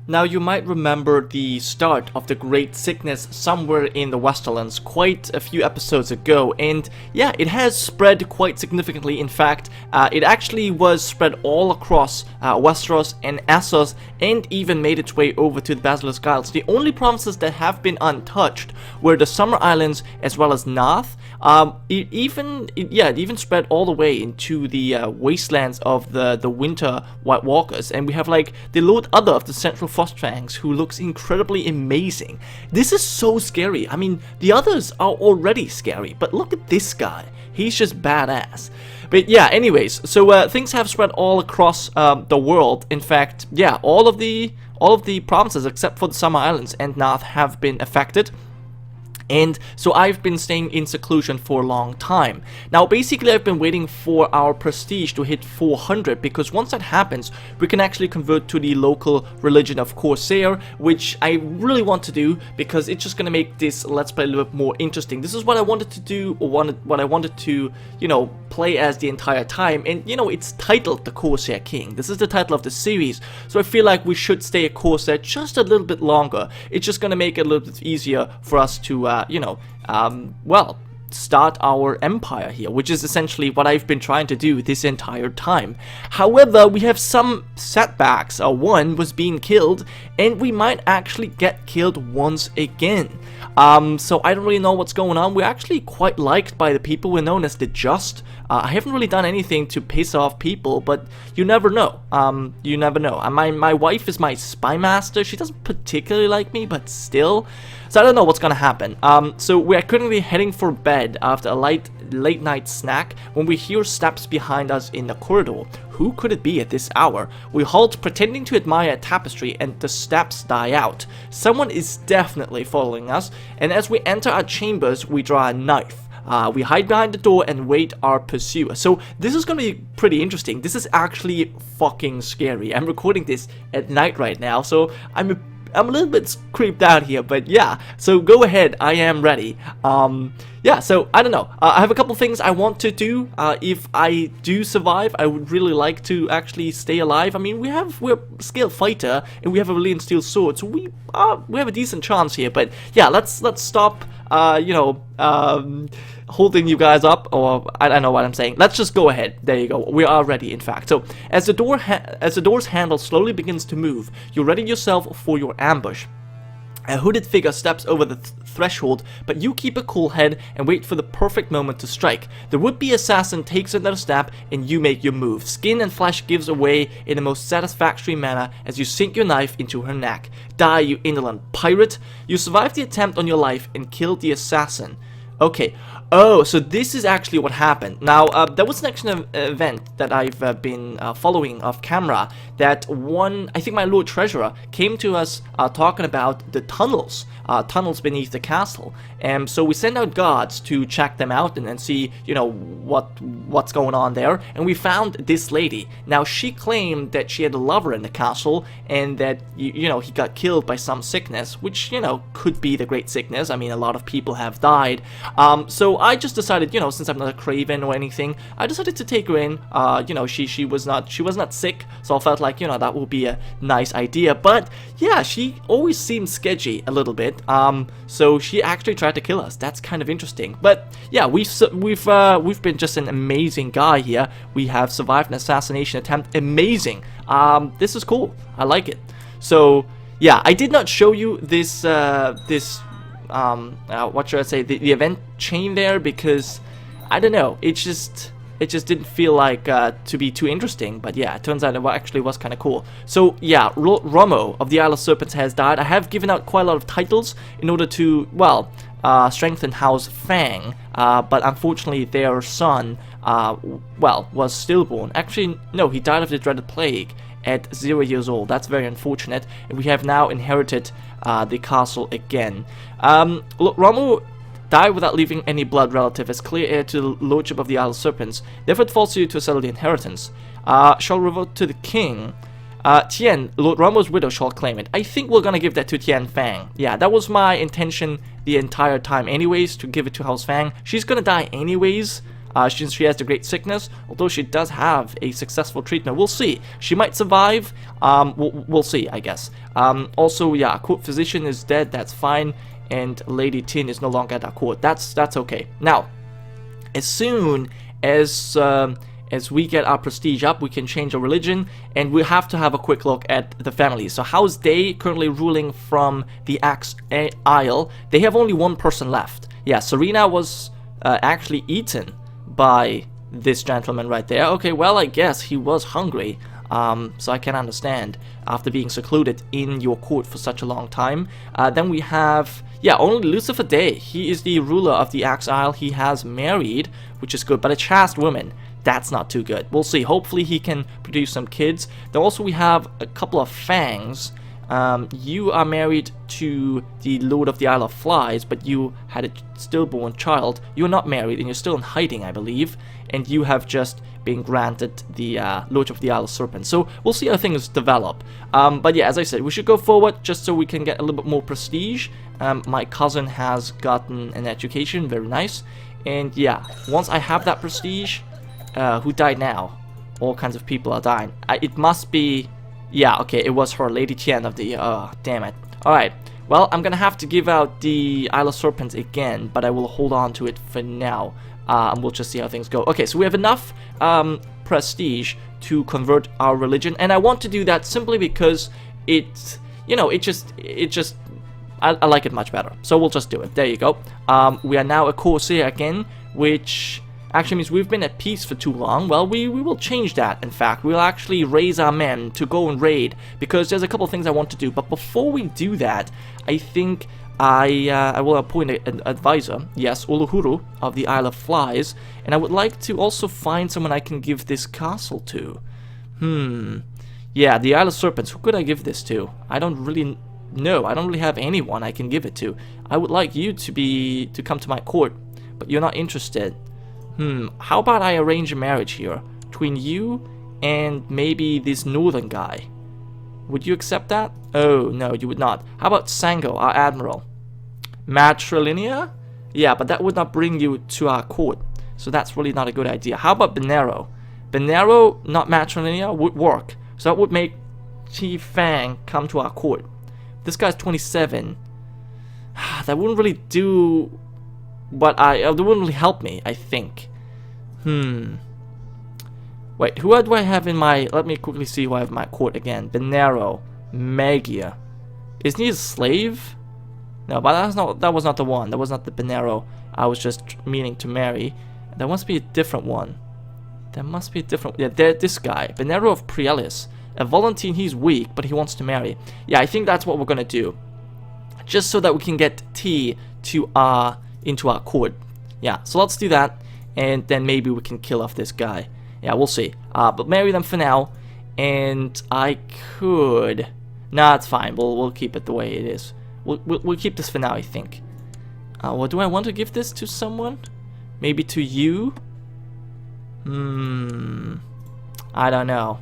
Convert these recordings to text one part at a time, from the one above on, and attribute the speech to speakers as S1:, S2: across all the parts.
S1: Now you might remember the start of the Great Sickness somewhere in the Westerlands quite a few episodes ago, and yeah, it has spread quite significantly. In fact, it actually was spread all across Westeros and Essos, and even made its way over to the Basilisk Isles. The only provinces that have been untouched were the Summer Islands as well as Naath. It even spread all the way into the wastelands of the Winter White Walkers, and we have like the Lord Other of the Central Frostfangs, who looks incredibly amazing. This is so scary. I mean, the others are already scary, but look at this guy. He's just badass. But yeah, anyways, so things have spread all across the world. In fact, yeah, all of the provinces except for the Summer Islands and Naath have been affected. And so I've been staying in seclusion for a long time. Now basically I've been waiting for our prestige to hit 400, because once that happens we can actually convert to the local religion of Corsair, which I really want to do because it's just gonna make this Let's Play a little bit more interesting. This is what I wanted to do, or what I wanted to, you know, play as the entire time, and you know, it's titled the Corsair King. This is the title of the series, so I feel like we should stay a Corsair just a little bit longer. It's just gonna make it a little bit easier for us to well, start our empire here, which is essentially what I've been trying to do this entire time. However, we have some setbacks. One was being killed, and we might actually get killed once again. So I don't really know what's going on. We're actually quite liked by the people. We're known as the Just. I haven't really done anything to piss off people, but you never know. You never know. My wife is my spy master. She doesn't particularly like me, but still. So I don't know what's gonna happen. So we're currently heading for bed after a late night snack when we hear steps behind us in the corridor. Who could it be at this hour? We halt, pretending to admire a tapestry, and the steps die out. Someone is definitely following us, and as we enter our chambers, we draw a knife. We hide behind the door and wait our pursuer. So this is gonna be pretty interesting. This is actually fucking scary. I'm recording this at night right now, so I'm a little bit creeped out here, but yeah, so go ahead, I am ready. Yeah, so I don't know, I have a couple things I want to do. If I do survive, I would really like to actually stay alive. I mean, we're a skilled fighter, and we have a Valyrian steel sword, so we have a decent chance here. But yeah, let's stop, holding you guys up, or I don't know what I'm saying. Let's just go ahead. There you go. We are ready, in fact. So as the door's handle slowly begins to move, you ready yourself for your ambush. A hooded figure steps over the threshold, but you keep a cool head and wait for the perfect moment to strike. The would-be assassin takes another step, and you make your move. Skin and flesh gives away in the most satisfactory manner as you sink your knife into her neck. Die, you indolent pirate! You survive the attempt on your life and kill the assassin. Okay. Oh, so this is actually what happened. Now, there was an action event that I've been following off camera, that I think my Lord Treasurer came to us talking about the tunnels beneath the castle. And so we sent out guards to check them out and see, you know, what's going on there. And we found this lady. Now, she claimed that she had a lover in the castle, and that, you know, he got killed by some sickness, which, you know, could be the Great Sickness. I mean, a lot of people have died. So I just decided, you know, since I'm not a craven or anything, I decided to take her in. You know, she was not sick, so I felt like, you know, that would be a nice idea. But yeah, she always seemed sketchy a little bit. So she actually tried to kill us. That's kind of interesting. But yeah, we've been just an amazing guy here. We have survived an assassination attempt. Amazing. This is cool. I like it. So yeah, I did not show you this what should I say, the event chain there, because I don't know, it just didn't feel like to be too interesting. But yeah, it turns out it actually was kind of cool. So yeah, Romo of the Isle of Serpents has died. I have given out quite a lot of titles in order to, well, strengthen House Fang, but unfortunately their son, well, was stillborn. Actually, no, he died of the dreaded plague at 0 years old. That's very unfortunate, and we have now inherited the castle again. Romo died without leaving any blood relative as clear heir to the lordship of the Isle of Serpents. Therefore it falls to you to settle the inheritance. Shall revert to the king. Tien, Lord Romo's widow, shall claim it. I think we're gonna give that to Tien Fang. Yeah, that was my intention the entire time anyways, to give it to House Fang. She's gonna die anyways. since she has the Great Sickness, although she does have a successful treatment. We'll see. She might survive. We'll see, I guess. Also, yeah, court physician is dead. That's fine. And Lady Tin is no longer at our court. That's okay. Now, as soon as we get our prestige up, we can change our religion, and we have to have a quick look at the families. So how's they currently ruling from the Axe Isle? They have only one person left. Yeah, Serena was actually eaten by this gentleman right there. Okay, well, I guess he was hungry. So I can understand after being secluded in your court for such a long time. Then we have, yeah, only Lucifer Day. He is the ruler of the Axe Isle. He has married, which is good, but a chaste woman, that's not too good. We'll see. Hopefully he can produce some kids. Then also we have a couple of Fangs. You are married to the Lord of the Isle of Flies, but you had a stillborn child. You're not married, and you're still in hiding, I believe. And you have just been granted the Lord of the Isle of Serpents. So we'll see how things develop. But yeah, as I said, we should go forward just so we can get a little bit more prestige. My cousin has gotten an education, very nice. And yeah, once I have that prestige, who died now? All kinds of people are dying. It must be... Yeah, okay, it was her, Lady Tian of the year. Oh, damn it. Alright, well, I'm gonna have to give out the Isle of Serpents again, but I will hold on to it for now. And we'll just see how things go. Okay, so we have enough prestige to convert our religion, and I want to do that simply because it's, you know, I like it much better. So we'll just do it. There you go. We are now a Corsair again, which actually means we've been at peace for too long. Well, we will change that, in fact. We'll actually raise our men to go and raid, because there's a couple of things I want to do. But before we do that, I think I will appoint an advisor, yes, Uluhuru of the Isle of Flies, and I would like to also find someone I can give this castle to. Yeah, the Isle of Serpents, who could I give this to? I don't really know. I don't really have anyone I can give it to. I would like you to come to my court, but you're not interested. How about I arrange a marriage here between you and maybe this northern guy? Would you accept that? Oh, no, you would not. How about Sango, our admiral? Matrilinear? Yeah, but that would not bring you to our court, so that's really not a good idea. How about Benero? Benero, not matrilinear, would work. So that would make Chi Fang come to our court. This guy's 27. That wouldn't really do... But that wouldn't really help me, I think. Wait, who do I have in my... Let me quickly see who I have in my court again. Benero. Magia. Isn't he a slave? No, but that was not the one. That was not the Benero I was just meaning to marry. There must be a different one. There must be a different... Yeah, this guy. Benero of Prielis. A Volantine, he's weak, but he wants to marry. Yeah, I think that's what we're gonna do. Just so that we can get T to into our court. Yeah, so let's do that, and then maybe we can kill off this guy. Yeah, we'll see. But marry them for now, and I could... Nah, it's fine. We'll keep it the way it is. We'll keep this for now, I think. Well, do I want to give this to someone? Maybe to you? I don't know.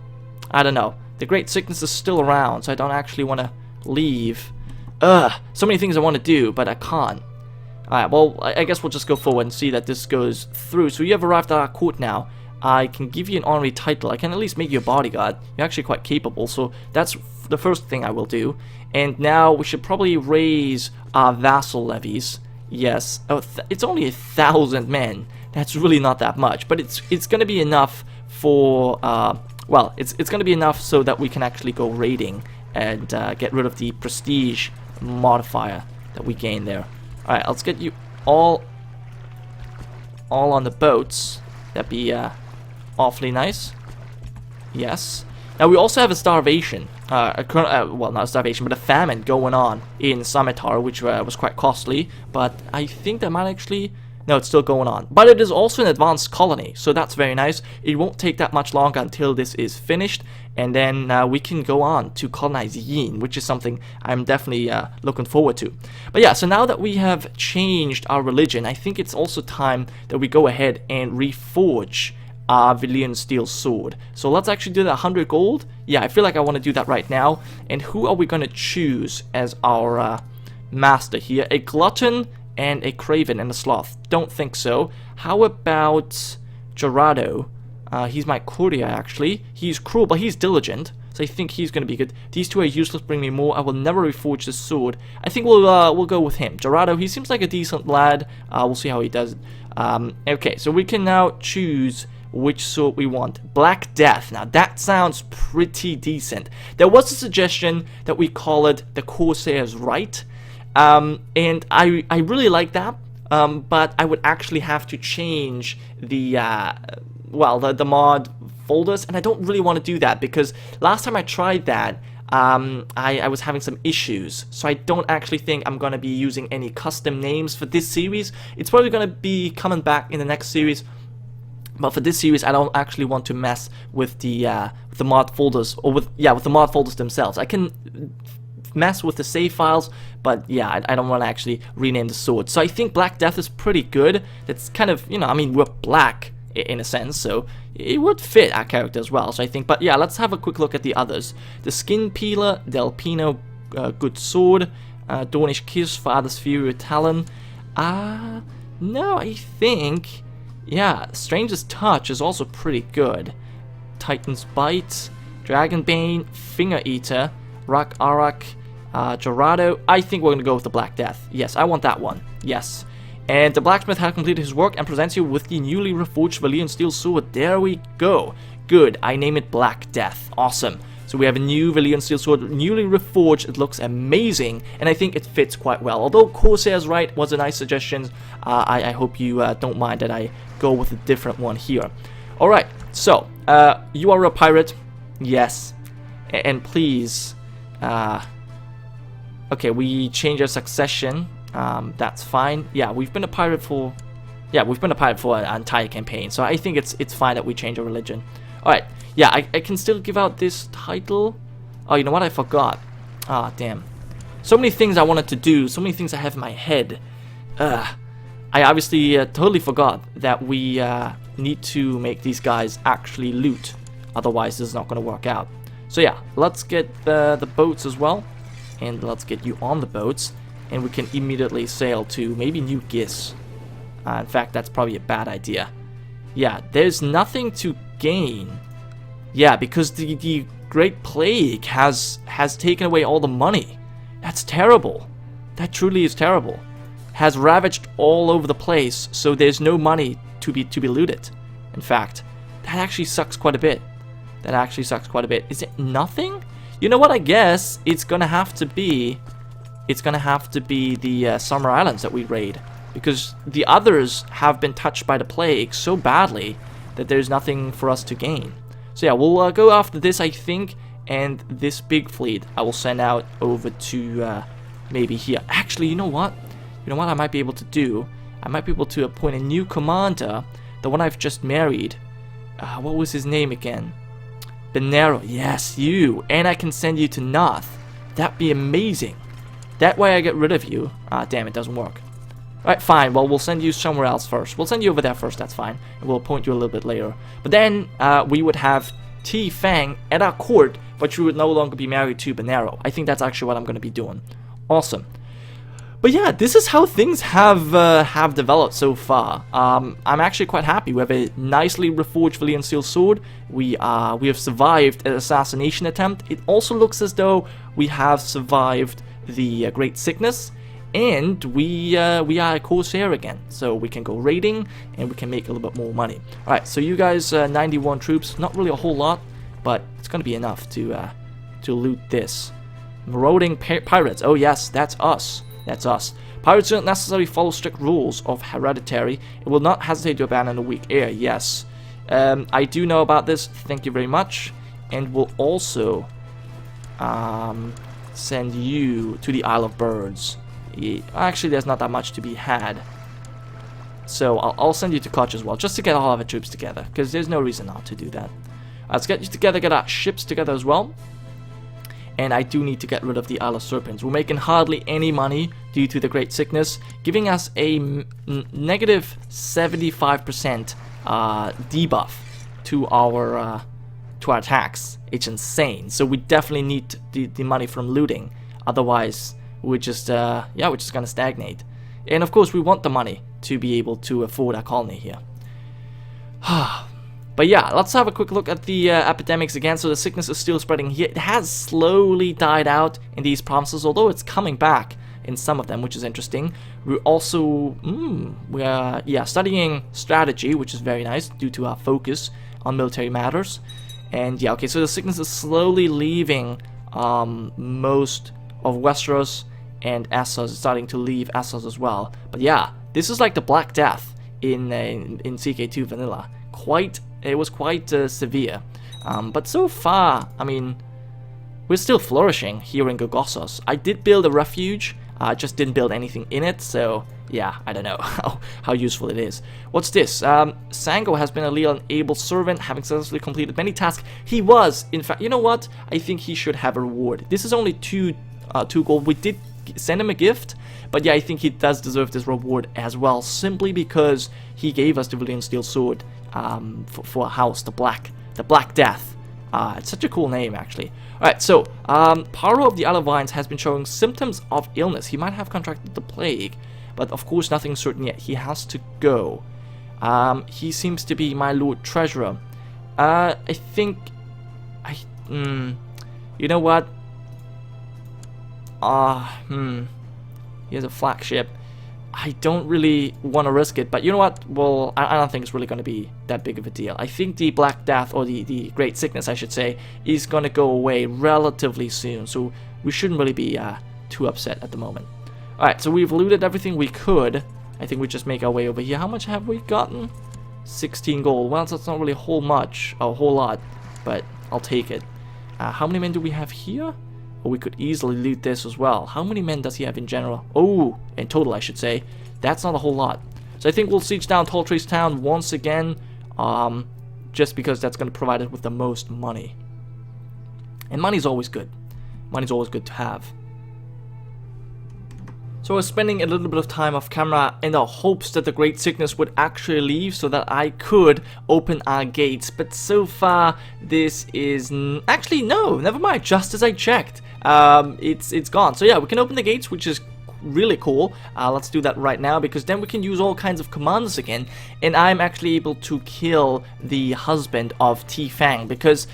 S1: I don't know. The Great Sickness is still around, so I don't actually want to leave. So many things I want to do, but I can't. Alright, well, I guess we'll just go forward and see that this goes through. So you have arrived at our court now. I can give you an honorary title. I can at least make you a bodyguard. You're actually quite capable, so that's the first thing I will do. And now we should probably raise our vassal levies. Yes. Oh, it's only 1,000 men. That's really not that much, but it's going to be enough for... well, it's going to be enough so that we can actually go raiding and get rid of the prestige modifier that we gain there. Alright, let's get you all on the boats. That'd be awfully nice. Yes. Now we also have a starvation. Well, not a starvation, but a famine going on in Samatar, which was quite costly. But I think that might actually... No, it's still going on. But it is also an advanced colony, so that's very nice. It won't take that much longer until this is finished, and then we can go on to colonize Yeen, which is something I'm definitely looking forward to. But yeah, so now that we have changed our religion, I think it's also time that we go ahead and reforge our Valyrian steel sword. So let's actually do that 100 gold. Yeah, I feel like I want to do that right now. And who are we going to choose as our master here? A glutton and a Craven and a Sloth. Don't think so. How about Gerardo? He's my courtier, actually. He's cruel, but he's diligent, so I think he's going to be good. These two are useless, bring me more. I will never reforge this sword. I think we'll go with him. Gerardo, he seems like a decent lad. We'll see how he does. Okay, so we can now choose which sword we want. Black Death. Now, that sounds pretty decent. There was a suggestion that we call it the Corsair's Right, and I really like that, but I would actually have to change the mod folders, and I don't really want to do that because last time I tried that, I was having some issues, so I don't actually think I'm going to be using any custom names for this series. It's probably going to be coming back in the next series, but for this series I don't actually want to mess with the mod folders, or with the mod folders themselves. I can mess with the save files, but yeah, I don't want to actually rename the sword. So I think Black Death is pretty good. That's kind of, I mean, we're black in a sense, so it would fit our character as well. So I think, but yeah, let's have a quick look at the others. The Skin Peeler, Del Pino, good sword. Dornish Kiss, Father's Fury, Talon. No, I think, yeah, Stranger's Touch is also pretty good. Titan's Bite, Dragonbane, Finger Eater, Rock Arak, Gerardo. I think we're gonna go with the Black Death. Yes, I want that one. Yes. And the blacksmith has completed his work and presents you with the newly reforged Valyrian steel sword. There we go. Good. I name it Black Death. Awesome. So we have a new Valyrian steel sword, newly reforged. It looks amazing, and I think it fits quite well. Although Corsair's Right was a nice suggestion, I hope you don't mind that I go with a different one here. All right. So you are a pirate, yes, and please. Okay, we change our succession. That's fine. Yeah, we've been a pirate for an entire campaign, so I think it's fine that we change our religion. Alright, yeah, I can still give out this title. Oh, you know what? I forgot. Ah, damn. So many things I wanted to do, so many things I have in my head. I obviously totally forgot that we need to make these guys actually loot. Otherwise, this is not going to work out. So yeah, let's get the boats as well. And let's get you on the boats. And we can immediately sail to maybe New Gis. In fact, that's probably a bad idea. Yeah, there's nothing to gain. Yeah, because the Great Plague has taken away all the money. That's terrible. That truly is terrible. Has ravaged all over the place, so there's no money to be looted. In fact, that actually sucks quite a bit. That actually sucks quite a bit. Is it nothing? You know what? I guess it's gonna have to be. It's gonna have to be the Summer Islands that we raid, because the others have been touched by the plague so badly that there's nothing for us to gain. So yeah, we'll go after this, I think, and this big fleet I will send out over to maybe here. Actually, you know what? You know what I might be able to do? I might be able to appoint a new commander, the one I've just married. What was his name again? Benero. Yes, you. And I can send you to Naath. That'd be amazing. That way I get rid of you. Damn, it doesn't work. Alright, fine. Well, we'll send you somewhere else first. We'll send you over there first, that's fine. And we'll appoint you a little bit later. But then, we would have T Fang at our court, but you would no longer be married to Benero. I think that's actually what I'm going to be doing. Awesome. But yeah, this is how things have developed so far. I'm actually quite happy. We have a nicely reforged Valyrian steel sword. We have survived an assassination attempt. It also looks as though we have survived the Great Sickness, and we are a Corsair again, so we can go raiding and we can make a little bit more money. All right, so you guys, 91 troops, not really a whole lot, but it's gonna be enough to loot this. Marauding pirates. Oh yes, that's us. That's us. Pirates don't necessarily follow strict rules of hereditary. It will not hesitate to abandon a weak heir. Yes, I do know about this. Thank you very much, and we'll also send you to the Isle of Birds. Actually, there's not that much to be had, so I'll send you to Koch as well, just to get all of our troops together, because there's no reason not to do that. Let's get you together, get our ships together as well. And I do need to get rid of the Isle of Serpents. We're making hardly any money due to the Great Sickness, giving us a negative 75% debuff to our attacks. It's insane. So we definitely need the money from looting. Otherwise, we're just gonna stagnate. And of course, we want the money to be able to afford our colony here. But yeah, let's have a quick look at the epidemics again. So the sickness is still spreading here. It has slowly died out in these provinces, although it's coming back in some of them, which is interesting. We're also studying strategy, which is very nice due to our focus on military matters. And yeah, okay, so the sickness is slowly leaving most of Westeros, and Essos is starting to leave Essos as well. But yeah, this is like the Black Death in CK2 vanilla. It was quite severe. But so far, I mean, we're still flourishing here in Gogossos. I did build a refuge. I just didn't build anything in it, so yeah, I don't know how useful it is. What's this? Sango has been a leal and able servant, having successfully completed many tasks. He was, in fact, you know what? I think he should have a reward. This is only two gold. We did send him a gift, but yeah, I think he does deserve this reward as well, simply because he gave us the Valyrian Steel Sword for a house, the Black Death. It's such a cool name, actually. Alright, so, Paro of the Isle of Vines has been showing symptoms of illness. He might have contracted the plague, but of course nothing certain yet. He has to go. He seems to be my Lord Treasurer. I think... you know what? He has a flagship. I don't really want to risk it, but you know what? Well, I don't think it's really going to be that big of a deal. I think the Black Death, or the Great Sickness, I should say, is going to go away relatively soon, so we shouldn't really be too upset at the moment. Alright, so we've looted everything we could. I think we just make our way over here. How much have we gotten? 16 gold. Well, that's not really a whole lot, but I'll take it. How many men do we have here? Or we could easily loot this as well. How many men does he have in general? Oh, in total, I should say. That's not a whole lot. So I think we'll siege down Tall Trees Town once again, just because that's going to provide us with the most money. And money's always good. Money's always good to have. So I was spending a little bit of time off camera in the hopes that the Great Sickness would actually leave so that I could open our gates. But so far, this is... Actually, no, never mind. Just as I checked, it's gone. So yeah, we can open the gates, which is really cool. Let's do that right now, because then we can use all kinds of commands again, and I'm actually able to kill the husband of T Fang, because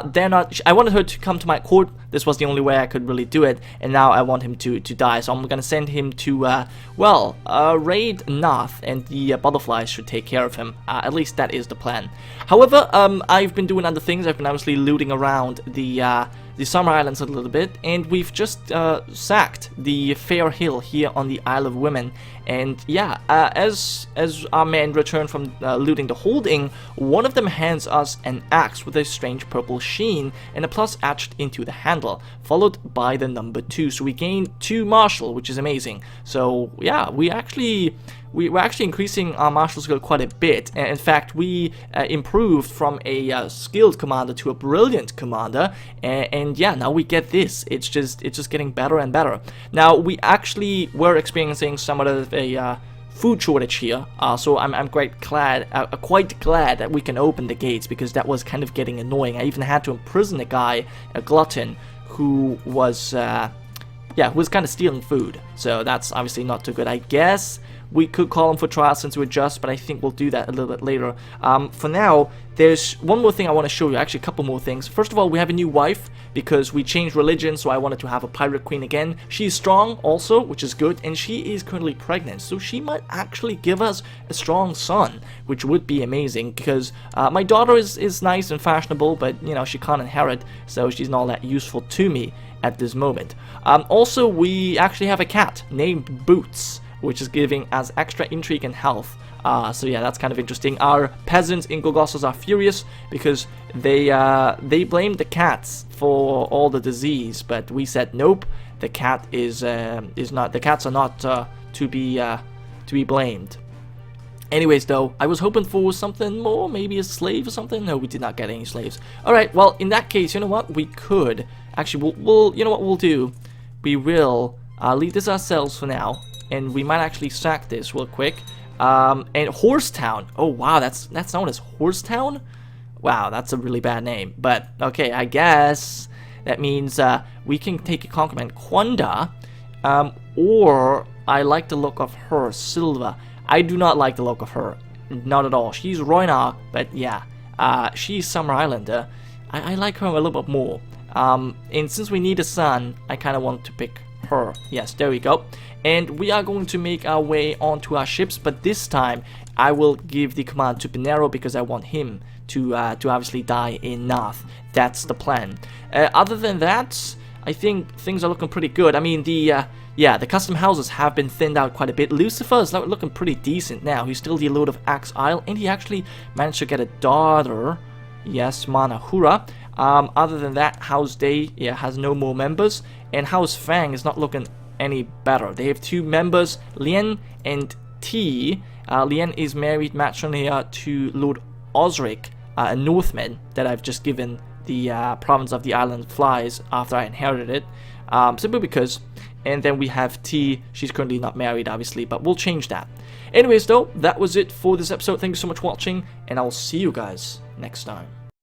S1: they're not... I wanted her to come to my court. This was the only way I could really do it, and now I want him to die, so I'm gonna send him to raid Naath, and the butterflies should take care of him. At least that is the plan. However, I've been doing other things. I've been obviously looting around the Summer Islands a little bit, and we've just sacked the Fair Hill here on the Isle of Women. And yeah, as our men return from looting the holding, one of them hands us an axe with a strange purple sheen and a plus etched into the handle, followed by the number 2. So we gain 2 martial, which is amazing. So yeah, we're actually increasing our martial skill quite a bit. In fact, we improved from a skilled commander to a brilliant commander, and yeah, now we get this. It's just getting better and better. Now we actually were experiencing somewhat of a food shortage here, so I'm quite glad that we can open the gates, because that was kind of getting annoying. I even had to imprison a guy, a glutton, who was kind of stealing food. So that's obviously not too good. I guess we could call him for trial since we're just, but I think we'll do that a little bit later. For now, there's one more thing I want to show you, actually a couple more things. First of all, we have a new wife, because we changed religion, so I wanted to have a pirate queen again. She's strong also, which is good, and she is currently pregnant, so she might actually give us a strong son, which would be amazing, because my daughter is nice and fashionable, but you know, she can't inherit, so she's not all that useful to me at this moment. Also, we actually have a cat named Boots, which is giving us extra intrigue and health. So yeah, that's kind of interesting. Our peasants in Gogossos are furious because they blamed the cats for all the disease, but we said nope. The cat is not. The cats are not to be blamed. Anyways, though, I was hoping for something more, maybe a slave or something. No, we did not get any slaves. All right, well, in that case, you know what? We could actually. You know what we'll do? We will leave this ourselves for now. And we might actually sack this real quick. And Horsetown. Oh wow, that's known as Horsetown? Wow, that's a really bad name. But okay, I guess that means we can take a concubine, Quanda, or I like the look of her. Silva. I do not like the look of her. Not at all. She's Roynar, but yeah. She's Summer Islander. I like her a little bit more. And since we need a son, I kind of want to pick her. Yes, there we go. And we are going to make our way onto our ships, but this time I will give the command to Pinero because I want him to obviously die in Naath. That's the plan. Other than that, I think things are looking pretty good. I mean, the custom houses have been thinned out quite a bit. Lucifer is looking pretty decent now. He's still the Lord of Axe Isle, and he actually managed to get a daughter. Yes, Manahura. Other than that, House Day has no more members, and House Fang is not looking any better. They have 2 members, Lien and T. Lien is married matrimonially to Lord Osric, a Northman that I've just given the province of the Island of Flies after I inherited it, simply because. And then we have T. She's currently not married, obviously, but we'll change that. Anyways, though, that was it for this episode. Thank you so much for watching, and I'll see you guys next time.